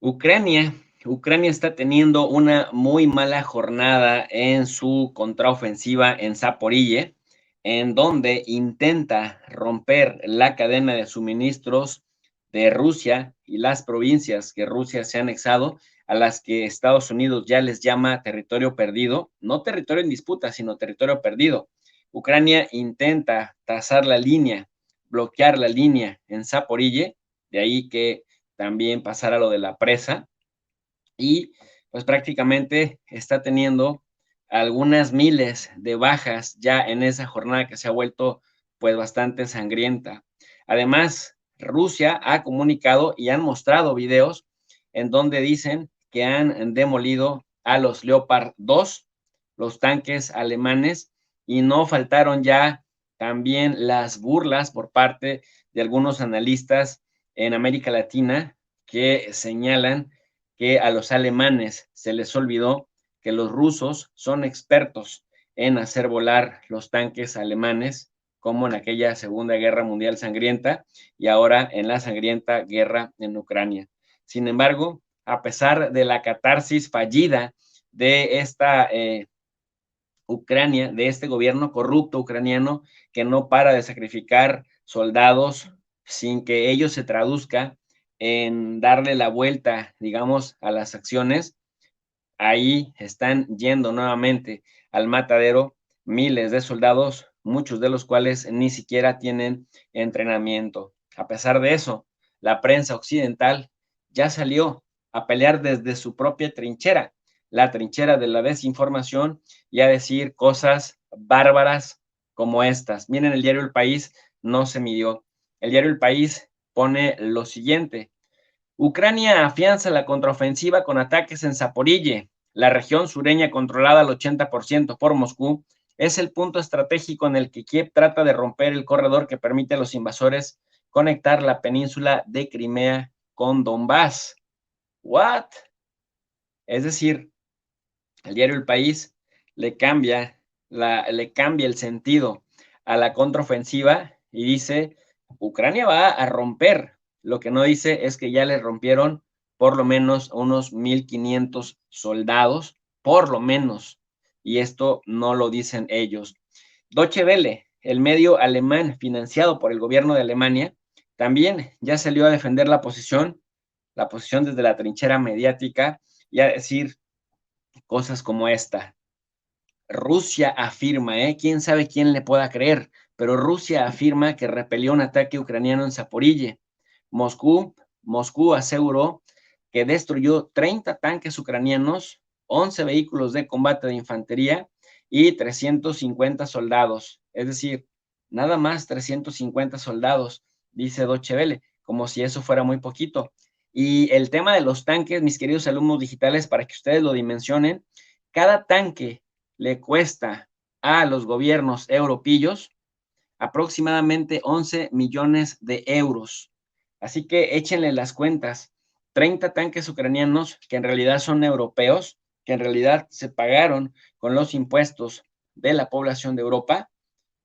Ucrania, Ucrania está teniendo una muy mala jornada en su contraofensiva en Zaporille, en donde intenta romper la cadena de suministros de Rusia y las provincias que Rusia se ha anexado, a las que Estados Unidos ya les llama territorio perdido, no territorio en disputa, sino territorio perdido. Ucrania intenta trazar la línea, bloquear la línea en Zaporille, de ahí que también pasar a lo de la presa y pues prácticamente está teniendo algunas miles de bajas ya en esa jornada que se ha vuelto pues bastante sangrienta. Además, Rusia ha comunicado y han mostrado videos en donde dicen que han demolido a los Leopard 2, los tanques alemanes, y no faltaron ya también las burlas por parte de algunos analistas en América Latina que señalan que a los alemanes se les olvidó que los rusos son expertos en hacer volar los tanques alemanes, como en aquella Segunda Guerra Mundial sangrienta y ahora en la sangrienta guerra en Ucrania. Sin embargo, a pesar de la catarsis fallida de esta Ucrania, de este gobierno corrupto ucraniano que no para de sacrificar soldados sin que ello se traduzca en darle la vuelta, digamos, a las acciones, ahí están yendo nuevamente al matadero miles de soldados, muchos de los cuales ni siquiera tienen entrenamiento. A pesar de eso, la prensa occidental ya salió a pelear desde su propia trinchera, la trinchera de la desinformación, y a decir cosas bárbaras como estas. Miren, el diario El País no se midió. El diario El País pone lo siguiente: Ucrania afianza la contraofensiva con ataques en Zaporille. La región sureña, controlada al 80% por Moscú, es el punto estratégico en el que Kiev trata de romper el corredor que permite a los invasores conectar la península de Crimea con Donbass. ¿What? Es decir, el diario El País le cambia el sentido a la contraofensiva y dice: Ucrania va a romper. Lo que no dice es que ya le rompieron por lo menos unos 1,500 soldados, por lo menos. Y esto no lo dicen ellos. Deutsche Welle, el medio alemán financiado por el gobierno de Alemania, también ya salió a defender la posición desde la trinchera mediática y a decir cosas como esta. Rusia afirma, quién sabe quién le pueda creer, pero Rusia afirma que repelió un ataque ucraniano en Zaporille. Moscú aseguró que destruyó 30 tanques ucranianos, 11 vehículos de combate de infantería y 350 soldados. Es decir, nada más 350 soldados, dice Deutsche Welle, como si eso fuera muy poquito. Y el tema de los tanques, mis queridos alumnos digitales, para que ustedes lo dimensionen, cada tanque le cuesta a los gobiernos europillos aproximadamente 11 millones de euros. Así que échenle las cuentas. 30 tanques ucranianos que en realidad son europeos, que en realidad se pagaron con los impuestos de la población de Europa,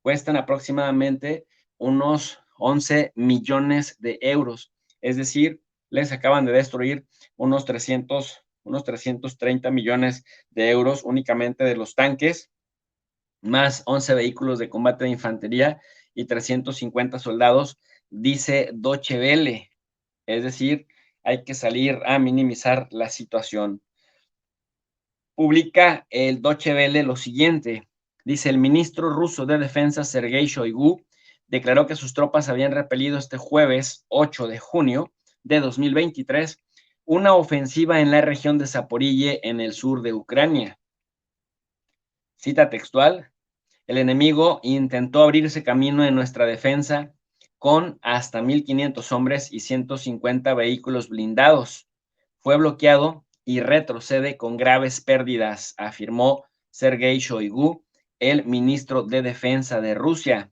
cuestan aproximadamente unos 11 millones de euros. Es decir, les acaban de destruir unos 330 millones de euros únicamente de los tanques, más 11 vehículos de combate de infantería y 350 soldados, dice Deutsche Welle. Es decir, hay que salir a minimizar la situación. Publica el Deutsche Welle lo siguiente. Dice: el ministro ruso de Defensa, Sergei Shoigu, declaró que sus tropas habían repelido este jueves 8 de junio de 2023 una ofensiva en la región de Zaporille, en el sur de Ucrania. Cita textual: el enemigo intentó abrirse camino en nuestra defensa con hasta 1,500 hombres y 150 vehículos blindados. Fue bloqueado y retrocede con graves pérdidas, afirmó Sergei Shoigu, el ministro de Defensa de Rusia.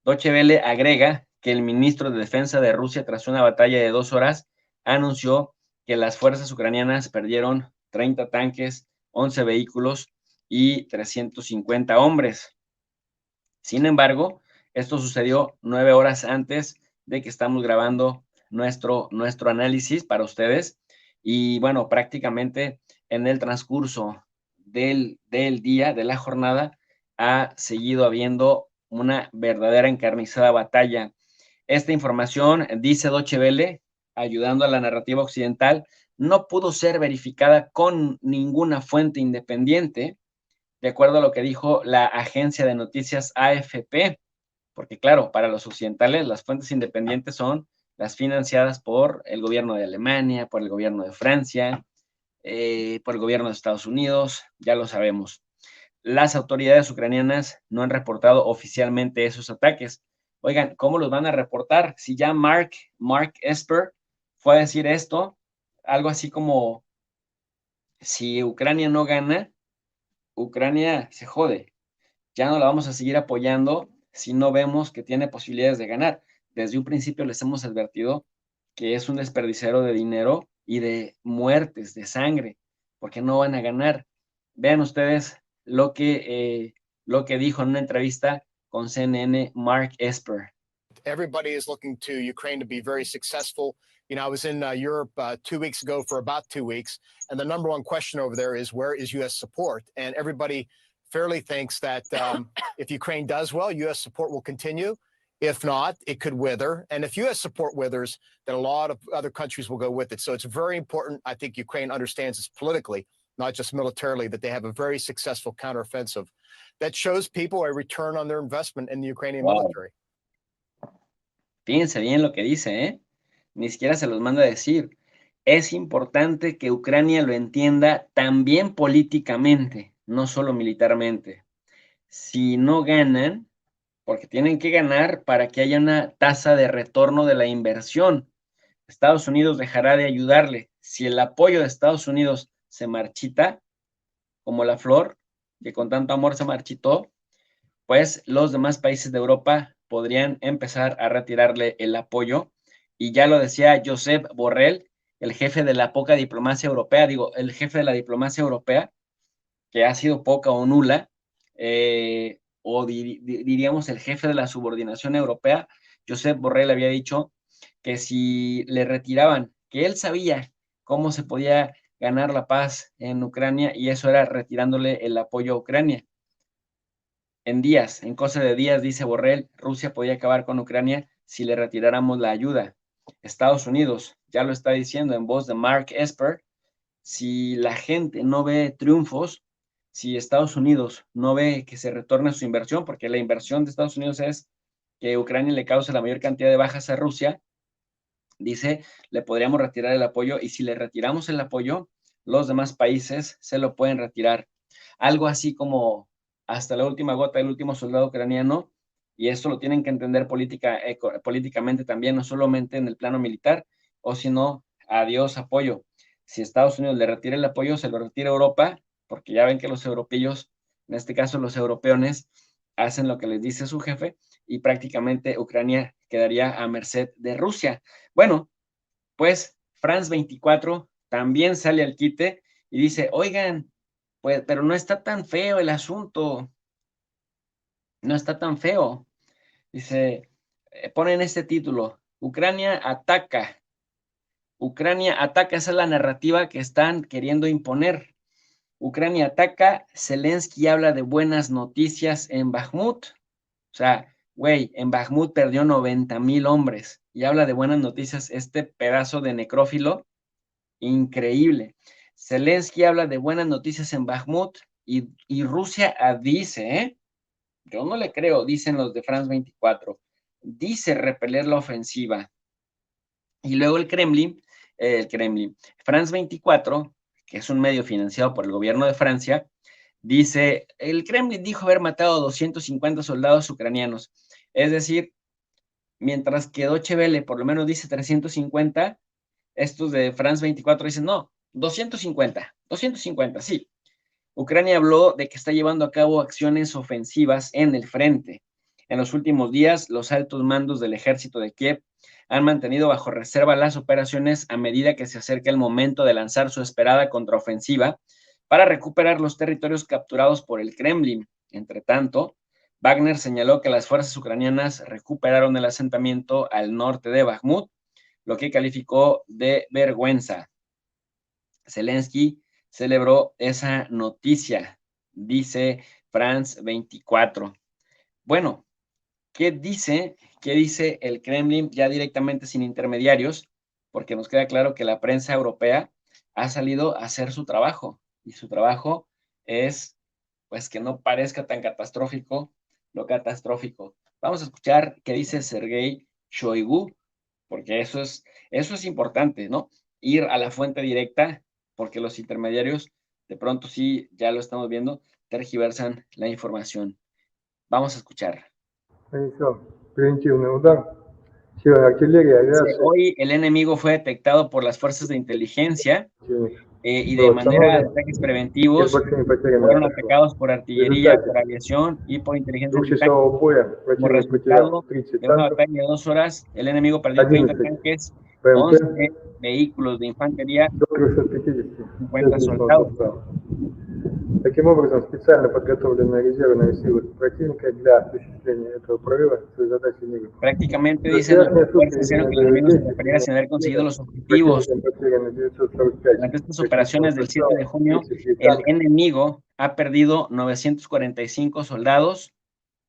Deutsche Welle agrega que el ministro de Defensa de Rusia, tras una batalla de 2 horas, anunció que las fuerzas ucranianas perdieron 30 tanques, 11 vehículos y 350 hombres. Sin embargo, esto sucedió 9 horas antes de que estamos grabando nuestro análisis para ustedes. Y bueno, prácticamente en el transcurso del día, de la jornada, ha seguido habiendo una verdadera encarnizada batalla. Esta información, dice Deutsche Welle, ayudando a la narrativa occidental, no pudo ser verificada con ninguna fuente independiente, de acuerdo a lo que dijo la agencia de noticias AFP, porque claro, para los occidentales las fuentes independientes son las financiadas por el gobierno de Alemania, por el gobierno de Francia, por el gobierno de Estados Unidos, ya lo sabemos. Las autoridades ucranianas no han reportado oficialmente esos ataques. Oigan, ¿cómo los van a reportar? Si ya Mark Esper fue a decir esto, algo así como, si Ucrania no gana, Ucrania se jode. Ya no la vamos a seguir apoyando si no vemos que tiene posibilidades de ganar. Desde un principio les hemos advertido que es un desperdiciero de dinero y de muertes, de sangre, porque no van a ganar. Vean ustedes lo que dijo en una entrevista con CNN Mark Esper. Everybody is looking to Ukraine to be very successful. You know, I was in Europe 2 weeks ago for about 2 weeks, and the number one question over there is, where is U.S. support? And everybody fairly thinks that if Ukraine does well, U.S. support will continue. If not, it could wither. And if U.S. support withers, then a lot of other countries will go with it. So it's very important, I think Ukraine understands this politically, not just militarily, that they have a very successful counteroffensive that shows people a return on their investment in the Ukrainian military. Fíjense bien lo que dice, ¿eh? Ni siquiera se los manda a decir. Es importante que Ucrania lo entienda también políticamente, no solo militarmente. Si no ganan, porque tienen que ganar para que haya una tasa de retorno de la inversión. Estados Unidos dejará de ayudarle. Si el apoyo de Estados Unidos se marchita, como la flor, que con tanto amor se marchitó, pues los demás países de Europa podrían empezar a retirarle el apoyo. Y ya lo decía Josep Borrell, el jefe de la poca diplomacia europea, el jefe de la diplomacia europea, que ha sido poca o nula, o diríamos el jefe de la subordinación europea, Josep Borrell había dicho que si le retiraban, que él sabía cómo se podía ganar la paz en Ucrania, y eso era retirándole el apoyo a Ucrania. En cosa de días, dice Borrell, Rusia podía acabar con Ucrania si le retiráramos la ayuda. Estados Unidos ya lo está diciendo en voz de Mark Esper, si la gente no ve triunfos, si Estados Unidos no ve que se retorne su inversión, porque la inversión de Estados Unidos es que Ucrania le cause la mayor cantidad de bajas a Rusia, dice, le podríamos retirar el apoyo, y si le retiramos el apoyo, los demás países se lo pueden retirar. Algo así como hasta la última gota del último soldado ucraniano, y esto lo tienen que entender políticamente también, no solamente en el plano militar, o si no, adiós apoyo. Si Estados Unidos le retira el apoyo, se lo retira Europa, porque ya ven que los europeos, en este caso los europeones, hacen lo que les dice su jefe, y prácticamente Ucrania quedaría a merced de Rusia. Bueno, pues France 24 también sale al quite y dice, oigan, pues, pero no está tan feo el asunto, no está tan feo. Dice, ponen este título, Ucrania ataca, esa es la narrativa que están queriendo imponer. Ucrania ataca, Zelensky habla de buenas noticias en Bakhmut. O sea, güey, en Bakhmut perdió 90,000 hombres y habla de buenas noticias este pedazo de necrófilo. Increíble. Zelensky habla de buenas noticias en Bakhmut y Rusia dice, yo no le creo, dicen los de France 24, dice repeler la ofensiva. Y luego el Kremlin, France 24, que es un medio financiado por el gobierno de Francia, dice, el Kremlin dijo haber matado a 250 soldados ucranianos. Es decir, mientras que Deutsche Welle por lo menos dice 350, estos de France 24 dicen, no, 250, sí. Ucrania habló de que está llevando a cabo acciones ofensivas en el frente. En los últimos días, los altos mandos del ejército de Kiev han mantenido bajo reserva las operaciones a medida que se acerca el momento de lanzar su esperada contraofensiva para recuperar los territorios capturados por el Kremlin. Entre tanto, Wagner señaló que las fuerzas ucranianas recuperaron el asentamiento al norte de Bakhmut, lo que calificó de vergüenza. Zelensky celebró esa noticia, dice France 24. Bueno, ¿qué dice el Kremlin ya directamente sin intermediarios? Porque nos queda claro que la prensa europea ha salido a hacer su trabajo, y su trabajo es, pues, que no parezca tan catastrófico lo catastrófico. Vamos a escuchar qué dice Sergei Shoigu, porque eso es importante, ¿no? Ir a la fuente directa, porque los intermediarios, de pronto sí, ya lo estamos viendo, tergiversan la información. Vamos a escuchar. Hoy el enemigo fue detectado por las fuerzas de inteligencia y de manera de ataques preventivos fueron atacados por artillería, por aviación y por inteligencia antitanque. Como resultado de una batalla de 2 horas, el enemigo perdió 30 tanques, 11 vehículos de infantería, 50 soldados. Таким образом, специально подготовленные резервные силы противника для осуществления этого прорыва свои задачи не выполнили. Prácticamente dicen nuestras fuerzas hicieron que el enemigo se repeliera sin haber conseguido los objetivos. Durante estas operaciones del 7 de junio, el enemigo ha perdido 945 soldados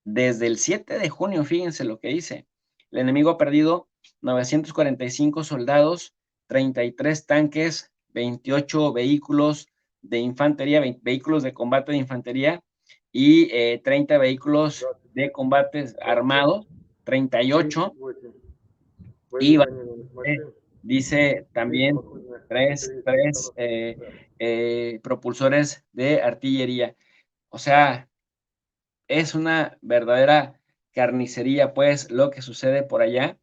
desde el 7 de junio, fíjense lo que dice. El enemigo ha perdido 945 soldados, 33 tanques, 28 vehículos de infantería, vehículos de combate de infantería y 30 vehículos de combate armados, 38. Y dice también 3 propulsores de artillería. O sea, es una verdadera carnicería, pues, lo que sucede por allá,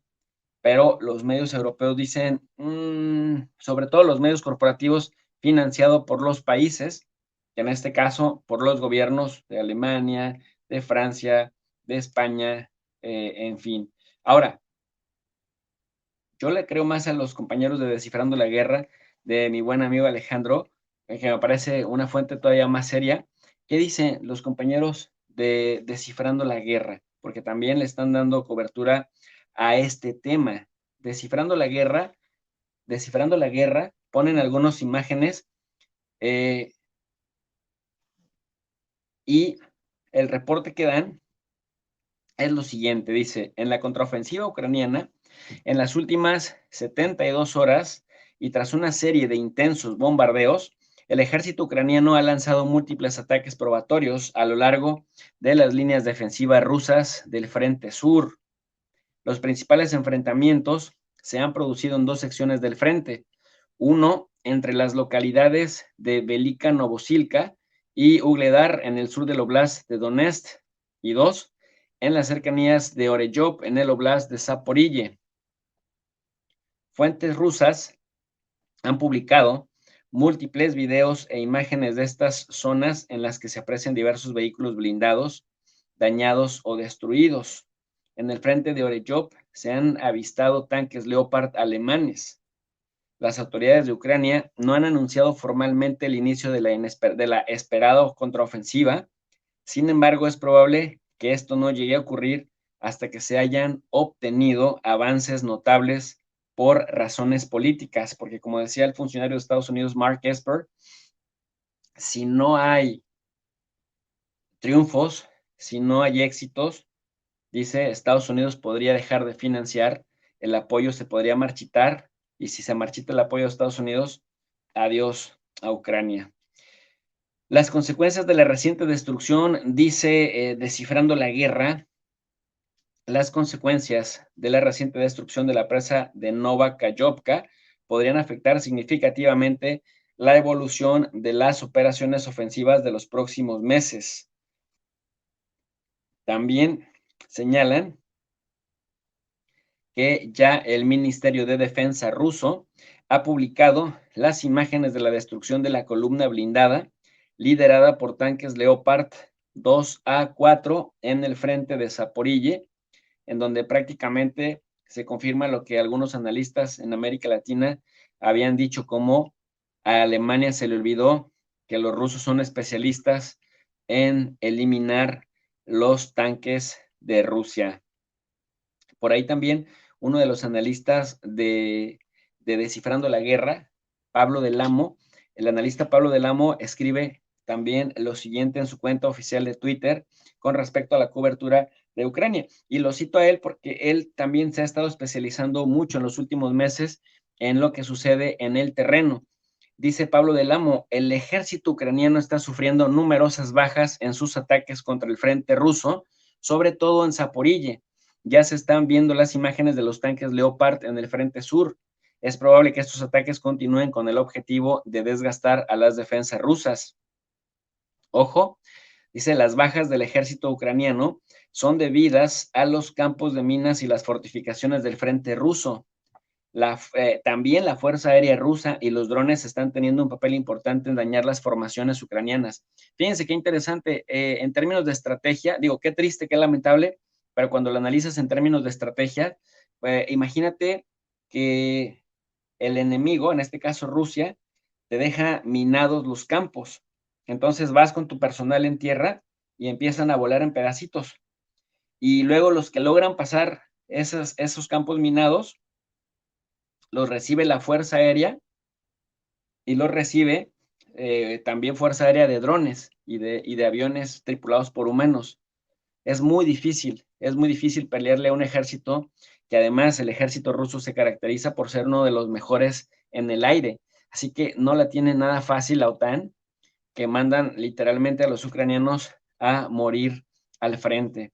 pero los medios europeos dicen, sobre todo los medios corporativos financiados por los países, en este caso por los gobiernos de Alemania, de Francia, de España, en fin. Ahora, yo le creo más a los compañeros de Descifrando la Guerra, de mi buen amigo Alejandro, que me parece una fuente todavía más seria. ¿Qué dicen los compañeros de Descifrando la Guerra? Porque también le están dando cobertura a este tema. Descifrando la Guerra, ponen algunas imágenes y el reporte que dan es lo siguiente, dice, en la contraofensiva ucraniana, en las últimas 72 horas y tras una serie de intensos bombardeos, el ejército ucraniano ha lanzado múltiples ataques probatorios a lo largo de las líneas defensivas rusas del Frente Sur. Los principales enfrentamientos se han producido en 2 secciones del frente, uno entre las localidades de Velika Novosilka y Ugledar en el sur del Oblast de Donetsk, y 2 en las cercanías de Oreyov en el Oblast de Zaporille. Fuentes rusas han publicado múltiples videos e imágenes de estas zonas en las que se aprecian diversos vehículos blindados dañados o destruidos. En el frente de Oreyov se han avistado tanques Leopard alemanes. Las autoridades de Ucrania no han anunciado formalmente el inicio de la esperada contraofensiva. Sin embargo, es probable que esto no llegue a ocurrir hasta que se hayan obtenido avances notables por razones políticas, porque como decía el funcionario de Estados Unidos, Mark Esper, si no hay triunfos, si no hay éxitos, dice, Estados Unidos podría dejar de financiar, el apoyo se podría marchitar, y si se marchita el apoyo de Estados Unidos, adiós a Ucrania. Las consecuencias de la reciente destrucción, dice Descifrando la Guerra, las consecuencias de la reciente destrucción de la presa de Novakayovka podrían afectar significativamente la evolución de las operaciones ofensivas de los próximos meses. También señalan que ya el Ministerio de Defensa ruso ha publicado las imágenes de la destrucción de la columna blindada liderada por tanques Leopard 2A4 en el frente de Zaporille, en donde prácticamente se confirma lo que algunos analistas en América Latina habían dicho, como a Alemania se le olvidó que los rusos son especialistas en eliminar los tanques de Rusia. Por ahí también uno de los analistas de Descifrando la Guerra, Pablo del Amo, el analista Pablo del Amo escribe también lo siguiente en su cuenta oficial de Twitter con respecto a la cobertura de Ucrania. Y lo cito a él porque él también se ha estado especializando mucho en los últimos meses en lo que sucede en el terreno. Dice Pablo del Amo, el ejército ucraniano está sufriendo numerosas bajas en sus ataques contra el frente ruso, sobre todo en Zaporille. Ya se están viendo las imágenes de los tanques Leopard en el frente sur. Es probable que estos ataques continúen con el objetivo de desgastar a las defensas rusas. Ojo, dice, las bajas del ejército ucraniano son debidas a los campos de minas y las fortificaciones del frente ruso. También la Fuerza Aérea Rusa y los drones están teniendo un papel importante en dañar las formaciones ucranianas. Fíjense qué interesante, en términos de estrategia, digo, qué triste, qué lamentable, pero cuando lo analizas en términos de estrategia, imagínate que el enemigo, en este caso Rusia, te deja minados los campos. Entonces vas con tu personal en tierra y empiezan a volar en pedacitos. Y luego los que logran pasar esos campos minados, los recibe la Fuerza Aérea y los recibe también Fuerza Aérea de drones y de aviones tripulados por humanos. Es muy difícil pelearle a un ejército que además el ejército ruso se caracteriza por ser uno de los mejores en el aire. Así que no la tiene nada fácil la OTAN, que mandan literalmente a los ucranianos a morir al frente.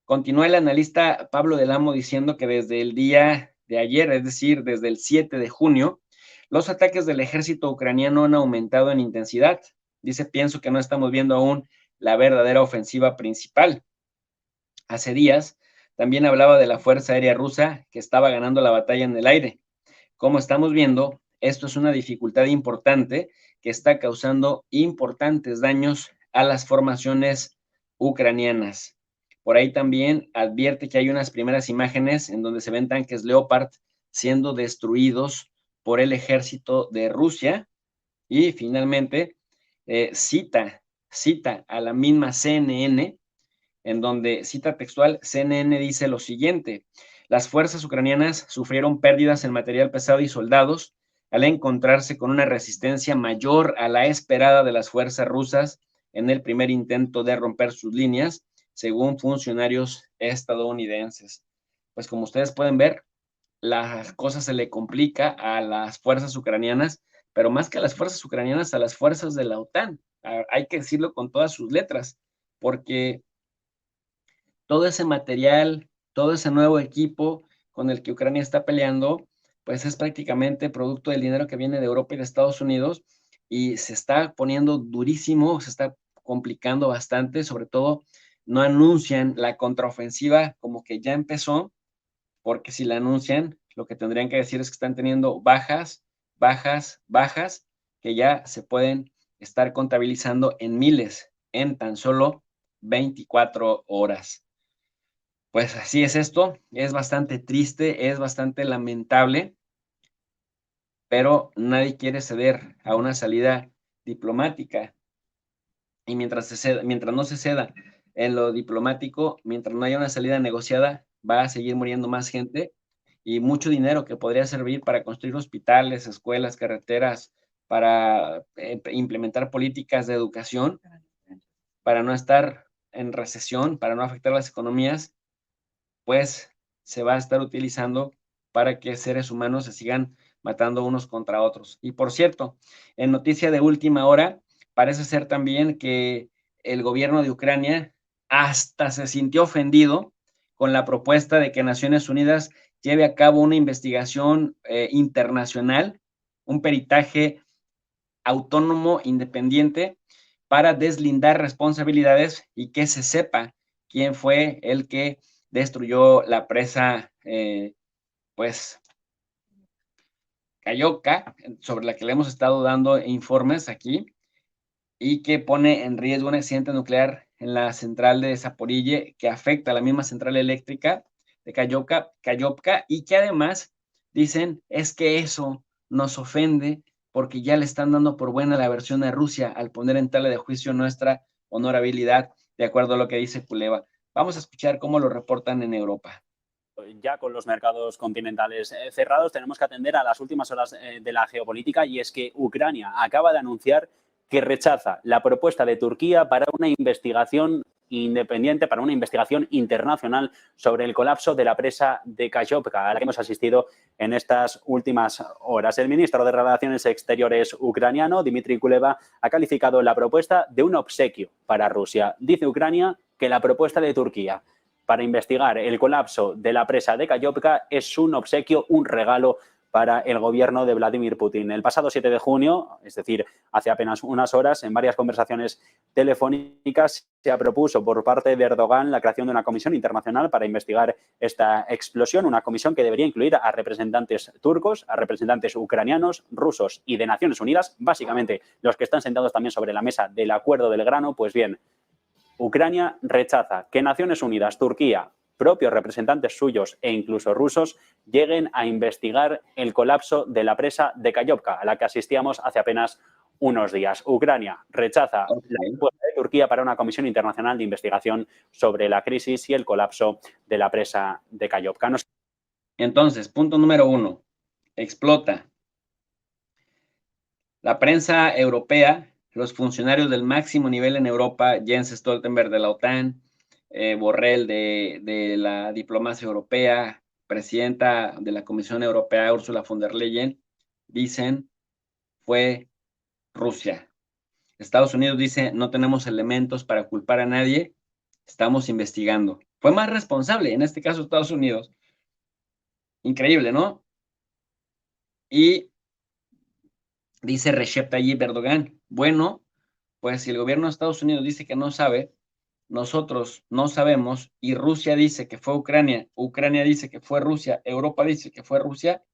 Continúa el analista Pablo del Amo diciendo que desde el día de ayer, es decir, desde el 7 de junio, los ataques del ejército ucraniano han aumentado en intensidad. Dice, pienso que no estamos viendo aún la verdadera ofensiva principal. Hace días también hablaba de la Fuerza Aérea Rusa que estaba ganando la batalla en el aire. Como estamos viendo, esto es una dificultad importante que está causando importantes daños a las formaciones ucranianas. Por ahí también advierte que hay unas primeras imágenes en donde se ven tanques Leopard siendo destruidos por el ejército de Rusia y finalmente cita a la misma CNN, en donde, cita textual, CNN dice lo siguiente: las fuerzas ucranianas sufrieron pérdidas en material pesado y soldados al encontrarse con una resistencia mayor a la esperada de las fuerzas rusas en el primer intento de romper sus líneas, según funcionarios estadounidenses. Pues como ustedes pueden ver, la cosa se le complica a las fuerzas ucranianas, pero más que a las fuerzas ucranianas, a las fuerzas de la OTAN. Hay que decirlo con todas sus letras, porque todo ese material, todo ese nuevo equipo con el que Ucrania está peleando, pues es prácticamente producto del dinero que viene de Europa y de Estados Unidos y se está poniendo durísimo, se está complicando bastante, sobre todo no anuncian la contraofensiva como que ya empezó, porque si la anuncian, lo que tendrían que decir es que están teniendo bajas, que ya se pueden estar contabilizando en miles en tan solo 24 horas. Pues así es esto, es bastante triste, es bastante lamentable, pero nadie quiere ceder a una salida diplomática. Y mientras no se ceda en lo diplomático, mientras no haya una salida negociada, va a seguir muriendo más gente y mucho dinero que podría servir para construir hospitales, escuelas, carreteras, para implementar políticas de educación, para no estar en recesión, para no afectar las economías, pues se va a estar utilizando para que seres humanos se sigan matando unos contra otros. Y por cierto, en noticia de última hora, parece ser también que el gobierno de Ucrania hasta se sintió ofendido con la propuesta de que Naciones Unidas lleve a cabo una investigación internacional, un peritaje autónomo, independiente, para deslindar responsabilidades y que se sepa quién fue el que destruyó la presa, pues, Cayovka, sobre la que le hemos estado dando informes aquí, y que pone en riesgo un accidente nuclear en la central de Zaporille, que afecta a la misma central eléctrica de Cayovka, y que además dicen es que eso nos ofende porque ya le están dando por buena la versión a Rusia al poner en tela de juicio nuestra honorabilidad, de acuerdo a lo que dice Kuleva. Vamos a escuchar cómo lo reportan en Europa. ya con los mercados continentales cerrados, tenemos que atender a las últimas horas de la geopolítica, y es que Ucrania acaba de anunciar que rechaza la propuesta de Turquía para una investigación independiente, para una investigación internacional sobre el colapso de la presa de Kayovka, a la que hemos asistido en estas últimas horas. El ministro de Relaciones Exteriores ucraniano, Dmitry Kuleba, ha calificado la propuesta de un obsequio para Rusia. Dice Ucrania que la propuesta de Turquía para investigar el colapso de la presa de Kayovka es un obsequio, un regalo para el gobierno de Vladimir Putin. El pasado 7 de junio, es decir, hace apenas unas horas, en varias conversaciones telefónicas, se propuso por parte de Erdogan la creación de una comisión internacional para investigar esta explosión, una comisión que debería incluir a representantes turcos, a representantes ucranianos, rusos y de Naciones Unidas, básicamente los que están sentados también sobre la mesa del acuerdo del grano. Pues bien, Ucrania rechaza que Naciones Unidas, Turquía, propios representantes suyos e incluso rusos lleguen a investigar el colapso de la presa de Kayovka, a la que asistíamos hace apenas unos días. Ucrania rechaza la propuesta de Turquía para una comisión internacional de investigación sobre la crisis y el colapso de la presa de Kayovka. Entonces, punto número 1, explota. La prensa europea, los funcionarios del máximo nivel en Europa, Jens Stoltenberg de la OTAN, Borrell de la diplomacia europea, presidenta de la Comisión Europea, Ursula von der Leyen, dicen, fue Rusia. Estados Unidos dice, no tenemos elementos para culpar a nadie, estamos investigando. Fue más responsable, en este caso Estados Unidos. Increíble, ¿no? Y dice Recep Tayyip Erdogan, bueno, pues si el gobierno de Estados Unidos dice que no sabe, nosotros no sabemos, y Rusia dice que fue Ucrania, Ucrania dice que fue Rusia, Europa dice que fue Rusia,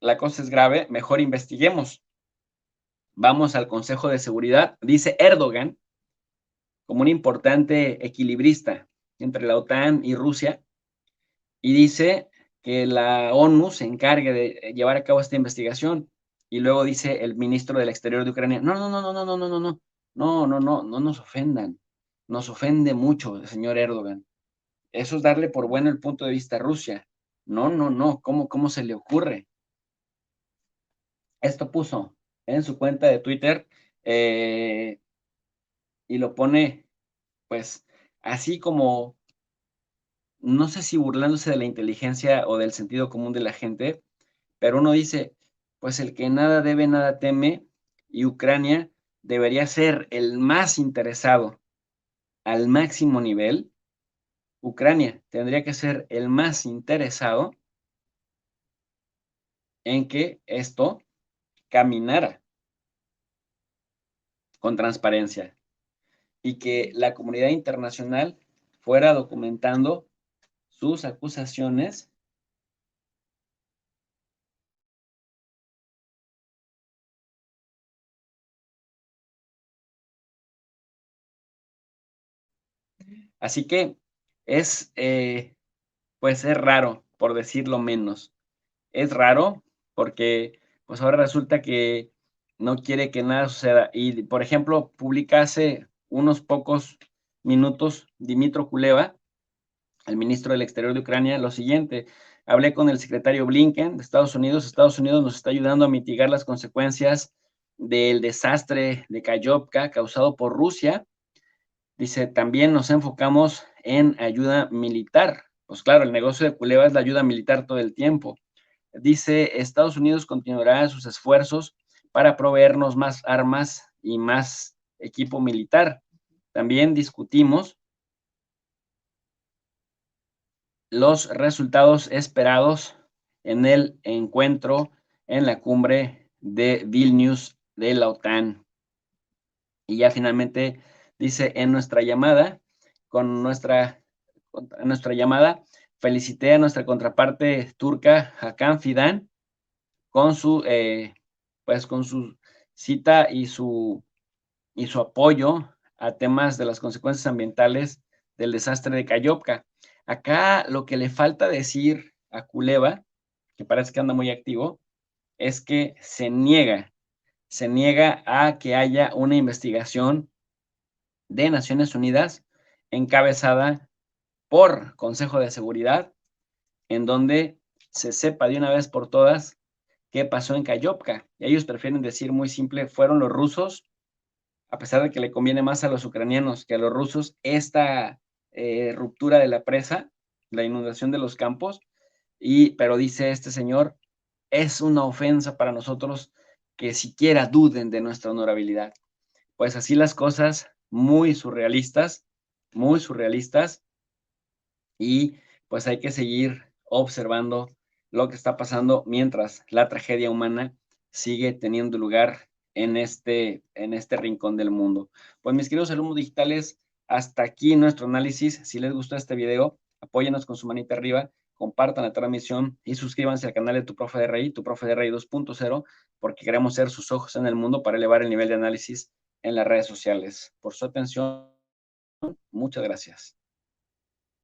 la cosa es grave, mejor investiguemos. Vamos al Consejo de Seguridad, dice Erdogan, como un importante equilibrista entre la OTAN y Rusia, y dice que la ONU se encargue de llevar a cabo esta investigación. Y luego dice el ministro del Exterior de Ucrania, no nos ofendan. Nos ofende mucho el señor Erdogan. Eso es darle por bueno el punto de vista a Rusia. No, ¿cómo se le ocurre? Esto puso en su cuenta de Twitter y lo pone, pues, así como, no sé si burlándose de la inteligencia o del sentido común de la gente, pero uno dice, pues el que nada debe, nada teme, y Ucrania debería ser el más interesado al máximo nivel. Ucrania tendría que ser el más interesado en que esto caminara con transparencia y que la comunidad internacional fuera documentando sus acusaciones así que es, pues es raro, por decirlo menos. Es raro porque pues ahora resulta que no quiere que nada suceda. Y, por ejemplo, publica hace unos pocos minutos Dmytro Kuleba, el ministro del Exterior de Ucrania, lo siguiente: hablé con el secretario Blinken de Estados Unidos nos está ayudando a mitigar las consecuencias del desastre de Kayovka causado por Rusia. Dice, también nos enfocamos en ayuda militar. Pues claro, el negocio de Kuleba es la ayuda militar todo el tiempo. Dice, Estados Unidos continuará sus esfuerzos para proveernos más armas y más equipo militar. También discutimos los resultados esperados en el encuentro en la cumbre de Vilnius de la OTAN. Y ya finalmente dice, en nuestra llamada, felicité a nuestra contraparte turca, Hakan Fidan, con su cita y su apoyo a temas de las consecuencias ambientales del desastre de Kayovka. Acá lo que le falta decir a Kuleba, que parece que anda muy activo, es que se niega a que haya una investigación de Naciones Unidas encabezada por Consejo de Seguridad en donde se sepa de una vez por todas qué pasó en Kayovka. Ellos prefieren decir muy simple, fueron los rusos, a pesar de que le conviene más a los ucranianos que a los rusos esta ruptura de la presa, la inundación de los campos, pero dice este señor, es una ofensa para nosotros que siquiera duden de nuestra honorabilidad. Pues así las cosas, muy surrealistas, y pues hay que seguir observando lo que está pasando mientras la tragedia humana sigue teniendo lugar en este rincón del mundo. Pues mis queridos alumnos digitales, hasta aquí nuestro análisis. Si les gustó este video, apóyenos con su manita arriba, compartan la transmisión y suscríbanse al canal de Tu Profe de RI, Tu Profe de RI 2.0, porque queremos ser sus ojos en el mundo para elevar el nivel de análisis en las redes sociales. Por su atención, muchas gracias.